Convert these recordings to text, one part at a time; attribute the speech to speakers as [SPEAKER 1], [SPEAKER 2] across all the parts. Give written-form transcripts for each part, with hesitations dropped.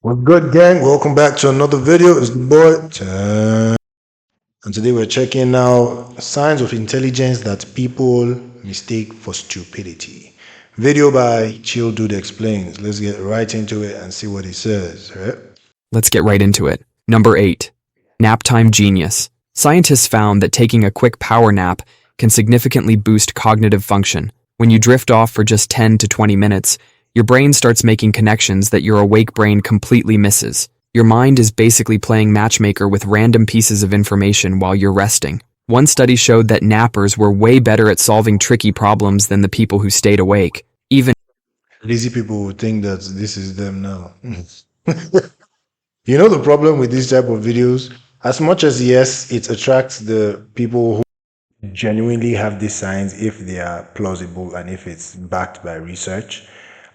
[SPEAKER 1] What's good, gang? Welcome back to another video. It's the boy Tan. And today we're checking now signs of intelligence that people mistake for stupidity. Video by Chill Dude Explains. Let's get right into it and see what he says, right?
[SPEAKER 2] Let's get right into it. Number 8. Nap time genius. Scientists found that taking a quick power nap can significantly boost cognitive function. When you drift off for just 10 to 20 minutes, your brain starts making connections that your awake brain completely misses. Your mind is basically playing matchmaker with random pieces of information while you're resting. One study showed that nappers were way better at solving tricky problems than the people who stayed awake. Even
[SPEAKER 1] Lazy people would think that this is them now. You know the problem with this type of videos? As much as yes, it attracts the people who genuinely have these signs if they are plausible and if it's backed by research.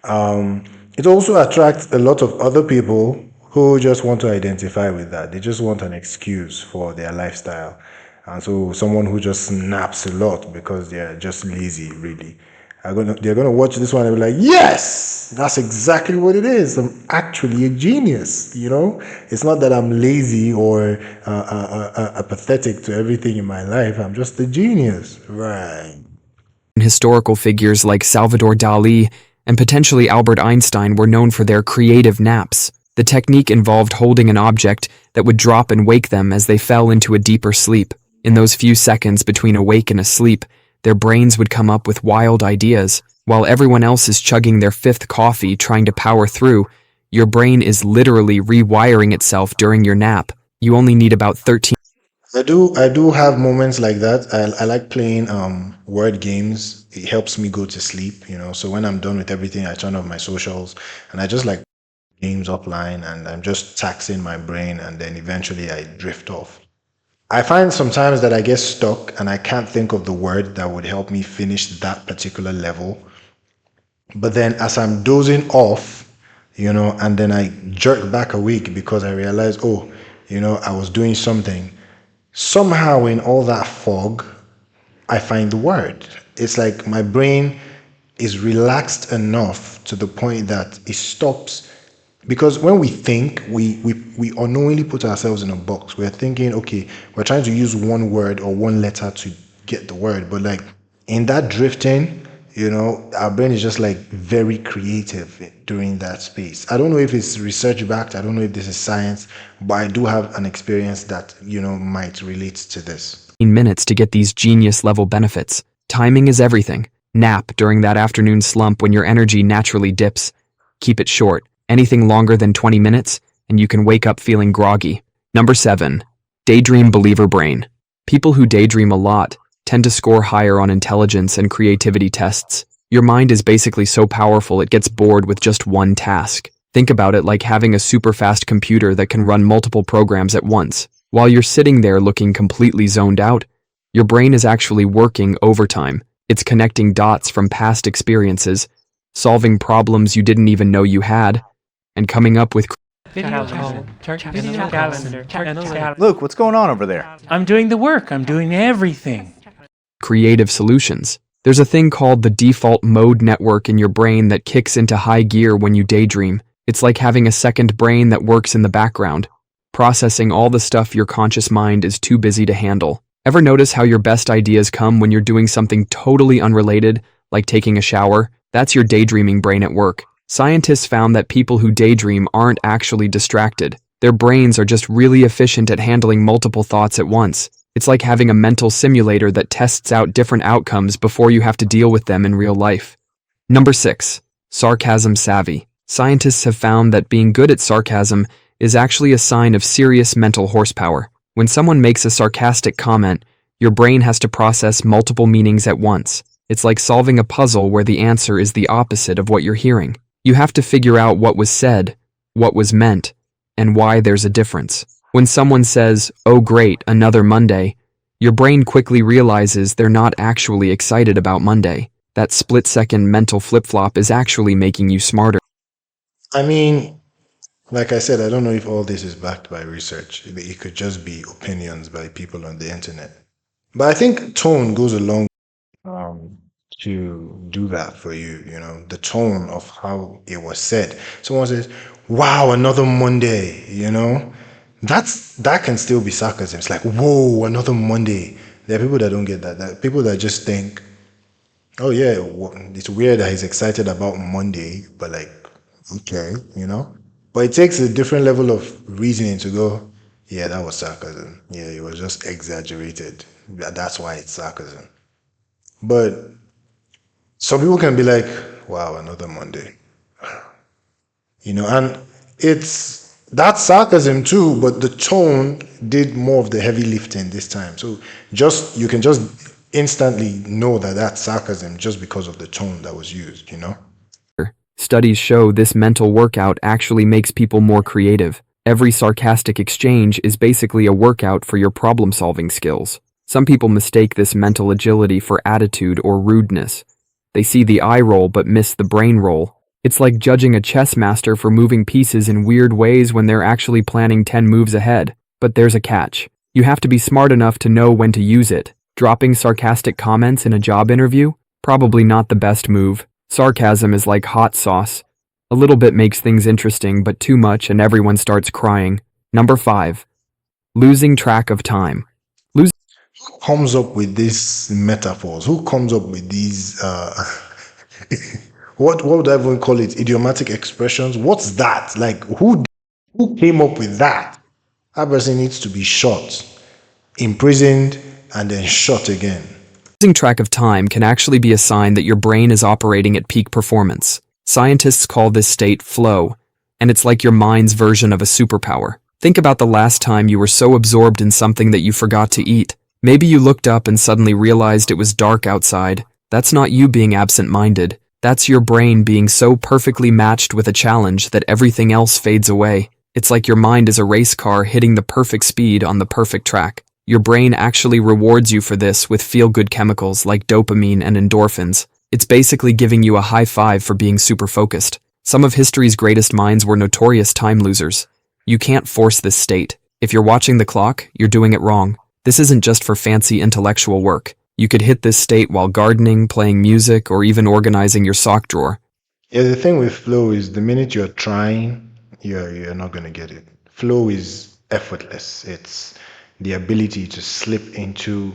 [SPEAKER 1] It also attracts a lot of other people who just want to identify with that. They just want an excuse for their lifestyle. And so someone who just snaps a lot because they're just lazy, really. They're gonna watch this one and be like, yes, that's exactly what it is. I'm actually a genius. It's not that I'm lazy or apathetic to everything in my life. I'm just a genius, right?
[SPEAKER 2] historical figures like Salvador Dali and potentially Albert Einstein were known for their creative naps. The technique involved holding an object that would drop and wake them as they fell into a deeper sleep. In those few seconds between awake and asleep, their brains would come up with wild ideas. While everyone else is chugging their fifth coffee trying to power through, your brain is literally rewiring itself during your nap. You only need about 13
[SPEAKER 1] I do have moments like that. I like playing word games. It helps me go to sleep. So when I'm done with everything, I turn off my socials and I just like games offline and I'm just taxing my brain and then eventually I drift off. I find sometimes that I get stuck and I can't think of the word that would help me finish that particular level. But then as I'm dozing off, and then I jerk back awake because I realize, oh, I was doing something. Somehow in all that fog, I find the word. It's like my brain is relaxed enough to the point that it stops. Because when we think, we unknowingly put ourselves in a box. We're thinking, okay, we're trying to use one word or one letter to get the word. But like in that drifting, our brain is just like very creative during that space. I don't know if it's research backed, I don't know if this is science, but I do have an experience that might relate to this.
[SPEAKER 2] minutes to get these genius level benefits. Timing is everything. Nap during that afternoon slump when your energy naturally dips. Keep it short. Anything longer than 20 minutes, and you can wake up feeling groggy. Number 7. Daydream believer brain. People who daydream a lot tend to score higher on intelligence and creativity tests. Your mind is basically so powerful it gets bored with just one task. Think about it like having a super fast computer that can run multiple programs at once. While you're sitting there looking completely zoned out, your brain is actually working overtime. It's connecting dots from past experiences, solving problems you didn't even know you had, and coming up with
[SPEAKER 3] Luke, what's going on over there?
[SPEAKER 4] I'm doing the work. I'm doing everything.
[SPEAKER 2] creative solutions. There's a thing called the default mode network in your brain that kicks into high gear when you daydream. It's like having a second brain that works in the background, processing all the stuff your conscious mind is too busy to handle. Ever notice how your best ideas come when you're doing something totally unrelated, like taking a shower? That's your daydreaming brain at work. Scientists found that people who daydream aren't actually distracted. Their brains are just really efficient at handling multiple thoughts at once. It's like having a mental simulator that tests out different outcomes before you have to deal with them in real life. Number 6. Sarcasm savvy. Scientists have found that being good at sarcasm is actually a sign of serious mental horsepower. When someone makes a sarcastic comment, your brain has to process multiple meanings at once. It's like solving a puzzle where the answer is the opposite of what you're hearing. You have to figure out what was said, what was meant, and why there's a difference. When someone says, "Oh great, another Monday," your brain quickly realizes they're not actually excited about Monday. That split-second mental flip-flop is actually making you smarter.
[SPEAKER 1] I mean, like I said, I don't know if all this is backed by research. It could just be opinions by people on the internet. But I think tone goes a long um, to do that for you, the tone of how it was said. Someone says, wow, another Monday, you know? That can still be sarcasm. It's like, whoa, another Monday. There are people that don't get that. There are people that just think, oh yeah, it's weird that he's excited about Monday, but like, okay, you know? But it takes a different level of reasoning to go, yeah, that was sarcasm. Yeah, it was just exaggerated. That's why it's sarcasm. But some people can be like, wow, another Monday. And that's sarcasm too, but the tone did more of the heavy lifting this time. So just you can just instantly know that that's sarcasm just because of the tone that was used.
[SPEAKER 2] Studies show this mental workout actually makes people more creative. Every sarcastic exchange is basically a workout for your problem-solving skills. Some people mistake this mental agility for attitude or rudeness. They see the eye roll but miss the brain roll. It's like judging a chess master for moving pieces in weird ways when they're actually planning 10 moves ahead. But there's a catch. You have to be smart enough to know when to use it. Dropping sarcastic comments in a job interview? Probably not the best move. Sarcasm is like hot sauce. A little bit makes things interesting, but too much and everyone starts crying. Number 5. Losing track of time.
[SPEAKER 1] Who comes up with these metaphors? Who comes up with these what would I even call it? Idiomatic expressions? What's that? Like who came up with that? That person needs to be shot, imprisoned, and then shot again.
[SPEAKER 2] Losing track of time can actually be a sign that your brain is operating at peak performance. Scientists call this state flow, and it's like your mind's version of a superpower. Think about the last time you were so absorbed in something that you forgot to eat. Maybe you looked up and suddenly realized it was dark outside. That's not you being absent-minded. That's your brain being so perfectly matched with a challenge that everything else fades away. It's like your mind is a race car hitting the perfect speed on the perfect track. Your brain actually rewards you for this with feel-good chemicals like dopamine and endorphins. It's basically giving you a high five for being super focused. Some of history's greatest minds were notorious time losers. You can't force this state. If you're watching the clock, you're doing it wrong. This isn't just for fancy intellectual work. You could hit this state while gardening, playing music, or even organizing your sock drawer.
[SPEAKER 1] Yeah, the thing with flow is the minute you're trying, you're not gonna get it. Flow is effortless. It's the ability to slip into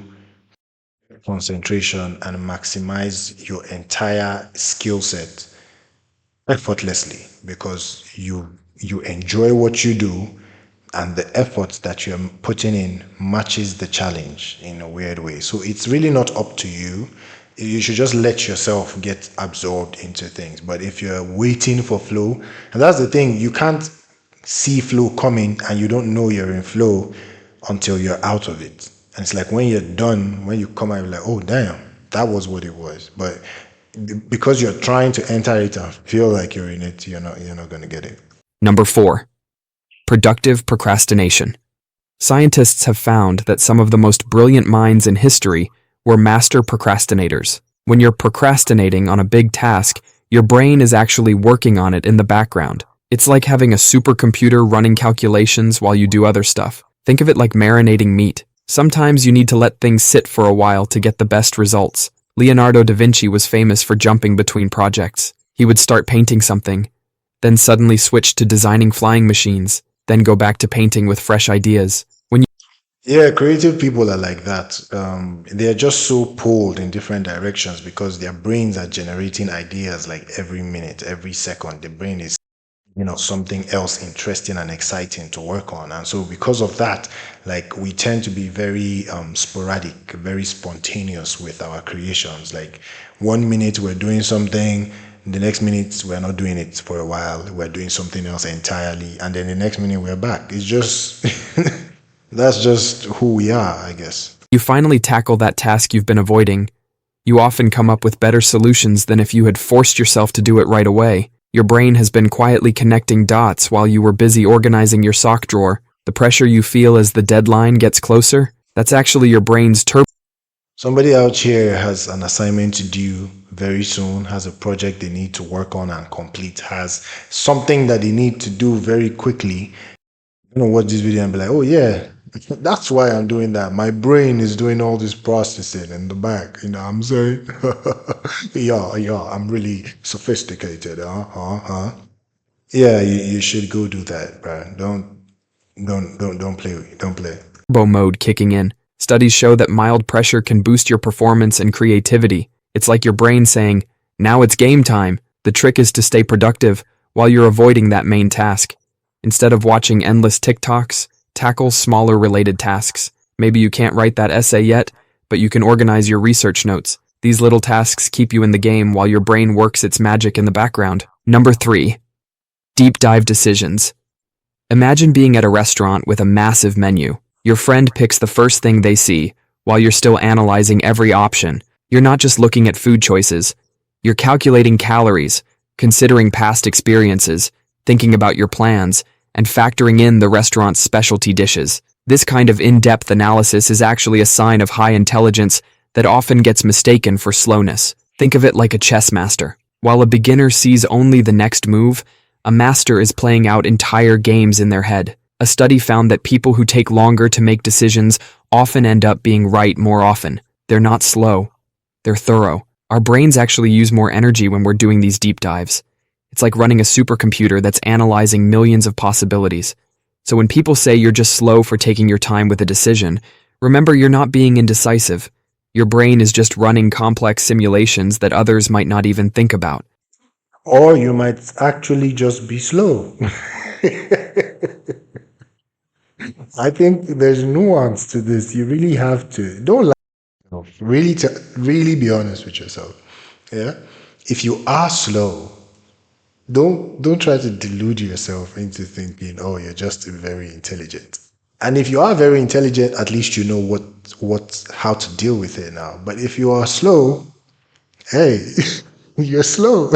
[SPEAKER 1] concentration and maximize your entire skill set effortlessly because you enjoy what you do and the effort that you're putting in matches the challenge in a weird way. So it's really not up to you. You should just let yourself get absorbed into things. But if you're waiting for flow, and that's the thing, you can't see flow coming and you don't know you're in flow until you're out of it. And it's like when you're done, when you come out, you're like, oh damn, that was what it was. But because you're trying to enter it and feel like you're in it, you're not gonna get it.
[SPEAKER 2] Number 4. Productive procrastination. Scientists have found that some of the most brilliant minds in history were master procrastinators. When you're procrastinating on a big task, your brain is actually working on it in the background. It's like having a supercomputer running calculations while you do other stuff. Think of it like marinating meat. Sometimes you need to let things sit for a while to get the best results. Leonardo da Vinci was famous for jumping between projects. He would start painting something, then suddenly switch to designing flying machines, then go back to painting with fresh ideas.
[SPEAKER 1] Yeah, creative people are like that. They're just so pulled in different directions because their brains are generating ideas like every minute, every second. The brain is something else interesting and exciting to work on, and so because of that, like, we tend to be very sporadic, very spontaneous with our creations. Like, 1 minute we're doing something, the next minute we're not doing it for a while, we're doing something else entirely, and then the next minute we're back. It's just that's just who we are, I guess.
[SPEAKER 2] You finally tackle that task you've been avoiding. You often come up with better solutions than if you had forced yourself to do it right away. Your brain has been quietly connecting dots while you were busy organizing your sock drawer. The pressure you feel as the deadline gets closer, that's actually your brain's turbo.
[SPEAKER 1] Somebody out here has an assignment to do very soon, has a project they need to work on and complete, has something that they need to do very quickly. Watch this video and be like, oh yeah, that's why I'm doing that. My brain is doing all this processing in the back. You know what I'm saying? Yeah, I'm really sophisticated. Yeah, you should go do that, bro. Don't play.
[SPEAKER 2] Turbo mode kicking in. Studies show that mild pressure can boost your performance and creativity. It's like your brain saying, now it's game time. The trick is to stay productive while you're avoiding that main task. Instead of watching endless TikToks, tackle smaller related tasks. Maybe you can't write that essay yet, but you can organize your research notes. These little tasks keep you in the game while your brain works its magic in the background. Number 3. Deep dive decisions. Imagine being at a restaurant with a massive menu. Your friend picks the first thing they see, while you're still analyzing every option. You're not just looking at food choices. You're calculating calories, considering past experiences, thinking about your plans, and factoring in the restaurant's specialty dishes. This kind of in-depth analysis is actually a sign of high intelligence that often gets mistaken for slowness. Think of it like a chess master. While a beginner sees only the next move, a master is playing out entire games in their head. A study found that people who take longer to make decisions often end up being right more often. They're not slow, they're thorough. Our brains actually use more energy when we're doing these deep dives. It's like running a supercomputer that's analyzing millions of possibilities. So when people say you're just slow for taking your time with a decision, remember you're not being indecisive. Your brain is just running complex simulations that others might not even think about.
[SPEAKER 1] Or you might actually just be slow. I think there's nuance to this. You really have to don't lie to yourself. Really to really be honest with yourself. Yeah. If you are slow, don't try to delude yourself into thinking, oh, you're just very intelligent. And if you are very intelligent, at least you know what how to deal with it now. But if you are slow, hey, you're slow.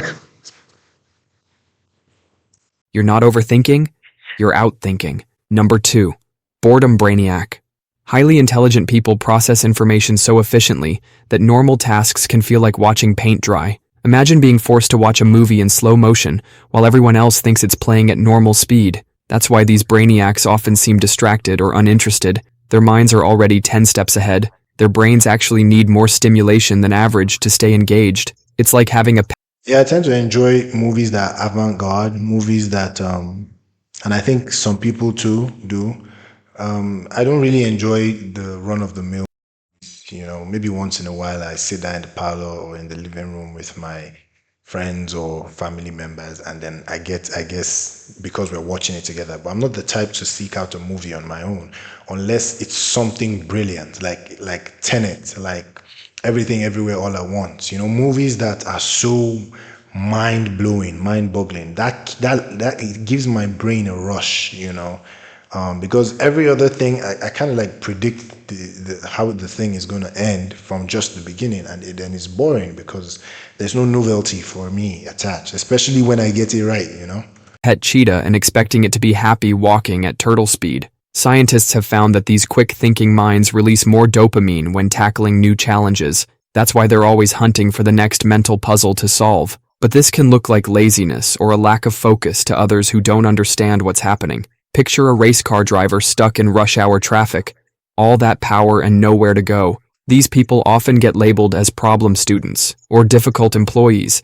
[SPEAKER 2] You're not overthinking, you're outthinking. Number 2. Boredom brainiac. Highly intelligent people process information so efficiently that normal tasks can feel like watching paint dry. Imagine being forced to watch a movie in slow motion while everyone else thinks it's playing at normal speed. That's why these brainiacs often seem distracted or uninterested. Their minds are already 10 steps ahead. Their brains actually need more stimulation than average to stay engaged. It's like having a
[SPEAKER 1] Yeah, I tend to enjoy movies that are avant-garde, movies that and I think some people too do. I don't really enjoy the run-of-the-mill. Maybe once in a while I sit down in the parlor or in the living room with my friends or family members, and then I guess because we're watching it together. But I'm not the type to seek out a movie on my own unless it's something brilliant, like Tenet, like Everything Everywhere All at Once. Movies that are so mind-blowing, mind-boggling. That it gives my brain a rush. Because every other thing I kind of like predict how the thing is going to end from just the beginning, and then it's boring because there's no novelty for me attached, especially when I get it right.
[SPEAKER 2] pet cheetah and expecting it to be happy walking at turtle speed. Scientists have found that these quick-thinking minds release more dopamine when tackling new challenges. That's why they're always hunting for the next mental puzzle to solve. But this can look like laziness or a lack of focus to others who don't understand what's happening. Picture a race car driver stuck in rush hour traffic. All that power and nowhere to go. These people often get labeled as problem students or difficult employees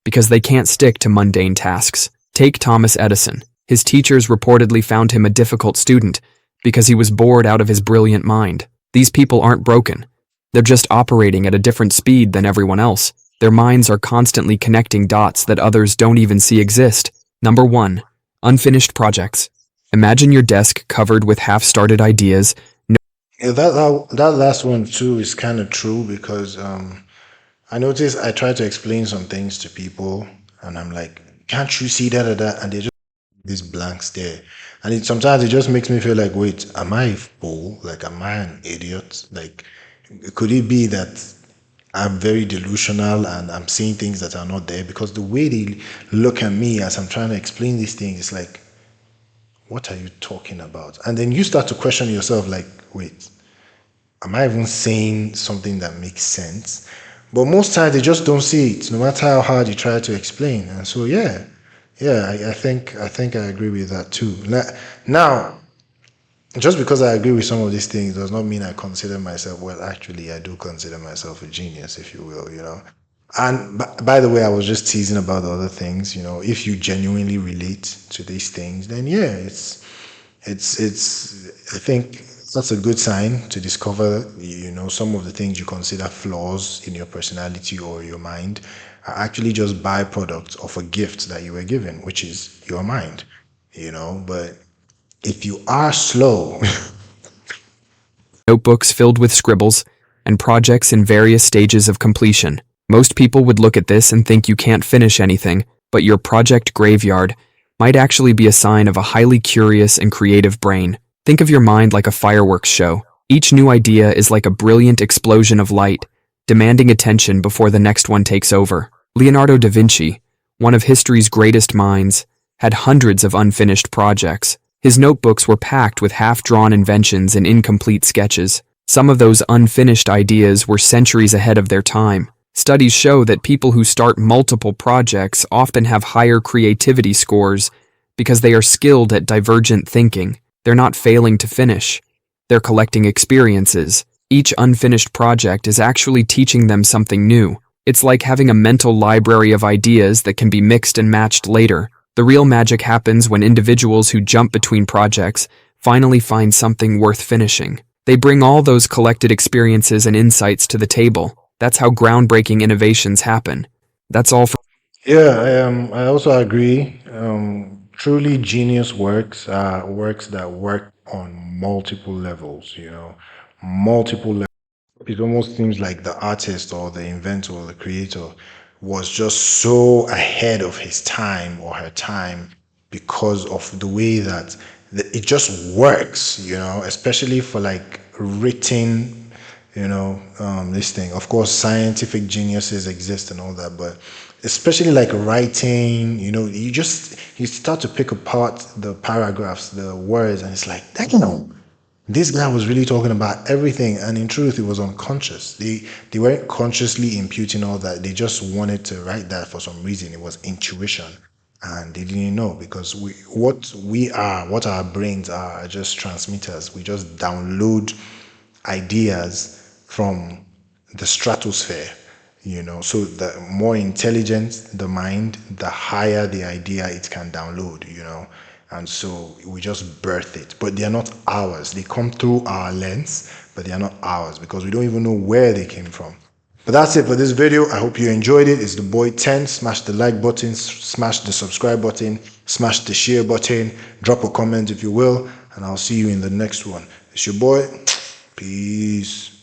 [SPEAKER 2] because they can't stick to mundane tasks. Take Thomas Edison. His teachers reportedly found him a difficult student because he was bored out of his brilliant mind. These people aren't broken. They're just operating at a different speed than everyone else. Their minds are constantly connecting dots that others don't even see exist. Number 1. Unfinished projects. Imagine your desk covered with half-started ideas.
[SPEAKER 1] Yeah, that last one too is kind of true because I notice I try to explain some things to people, and I'm like, "Can't you see that?" And they just this blank stare, and sometimes it just makes me feel like, wait, am I a fool? Like, am I an idiot? Like, could it be that I'm very delusional and I'm seeing things that are not there? Because the way they look at me as I'm trying to explain these things, it's like, what are you talking about? And then you start to question yourself, like, wait, am I even saying something that makes sense? But most times they just don't see it, no matter how hard you try to explain. And so, yeah, I think I agree with that too. Now, just because I agree with some of these things does not mean I consider myself. Well, actually, I do consider myself a genius, if you will. And by the way, I was just teasing about the other things. If you genuinely relate to these things, then yeah, it's. I think that's a good sign to discover. Some of the things you consider flaws in your personality or your mind are actually just byproducts of a gift that you were given, which is your mind. But if you are slow,
[SPEAKER 2] Notebooks filled with scribbles, and projects in various stages of completion. Most people would look at this and think you can't finish anything, but your project graveyard might actually be a sign of a highly curious and creative brain. Think of your mind like a fireworks show. Each new idea is like a brilliant explosion of light, demanding attention before the next one takes over. Leonardo da Vinci, one of history's greatest minds, had hundreds of unfinished projects. His notebooks were packed with half-drawn inventions and incomplete sketches. Some of those unfinished ideas were centuries ahead of their time. Studies show that people who start multiple projects often have higher creativity scores because they are skilled at divergent thinking. They're not failing to finish. They're collecting experiences. Each unfinished project is actually teaching them something new. It's like having a mental library of ideas that can be mixed and matched later. The real magic happens when individuals who jump between projects finally find something worth finishing. They bring all those collected experiences and insights to the table. That's how groundbreaking innovations happen. That's all for
[SPEAKER 1] yeah, I also agree. Truly genius works are works that work on multiple levels. Multiple levels. It almost seems like the artist or the inventor or the creator was just so ahead of his time or her time because of the way that it just works, especially for like written, this thing. Of course, scientific geniuses exist and all that, but especially like writing, you start to pick apart the paragraphs, the words, and it's like, damn, this guy was really talking about everything, and in truth, it was unconscious. They weren't consciously imputing all that. They just wanted to write that for some reason. It was intuition, and they didn't know because what our brains are just transmitters. We just download ideas from the stratosphere. So the more intelligent the mind, the higher the idea it can download. And so we just birth it, but they are not ours. They come through our lens, but they are not ours because we don't even know where they came from. But that's it for this video. I hope you enjoyed it. It's the boy 10. Smash the like button, smash the subscribe button, smash the share button, drop a comment if you will, and I'll see you in the next one. It's your boy. Peace.